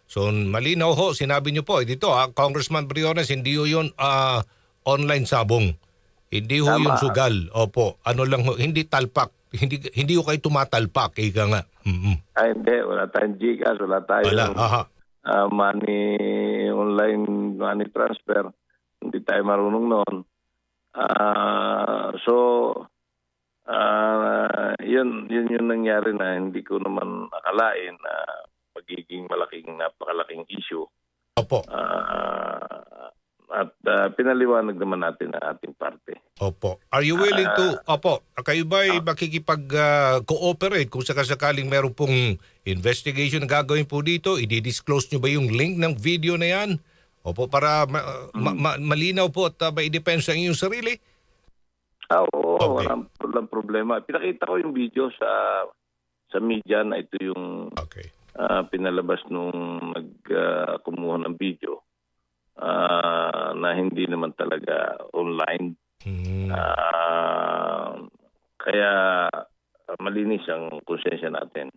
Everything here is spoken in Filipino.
So malinaw ho, sinabi niyo po, dito Congressman Briones, hindi ho yun online sabong. Hindi ho yung Tama. sugal. Opo, ano lang ho, hindi talpak. Hindi ho kayo tumatalpak, ika nga. Ay, hindi. Wala tayong GCash, wala tayong Aha. money, online money transfer. Hindi tayo marunong noon. So, yun yung nangyari na hindi ko naman akalain na magiging napakalaking issue. Opo. At pinaliwanag naman natin ang ating parte. Opo. Are you willing to, kayo ba ay makikipag-cooperate kung sakasakaling meron pong investigation na gagawin po dito? I-disclose nyo ba yung link ng video na yan? Opo, para malinaw po at ma-i-depensa ang inyong sarili? Oo, Okay. walang problema. Pinakita ko yung video sa media na ito yung pinalabas nung kumuha ng video. Na hindi naman talaga online. Kaya malinis ang konsensya natin.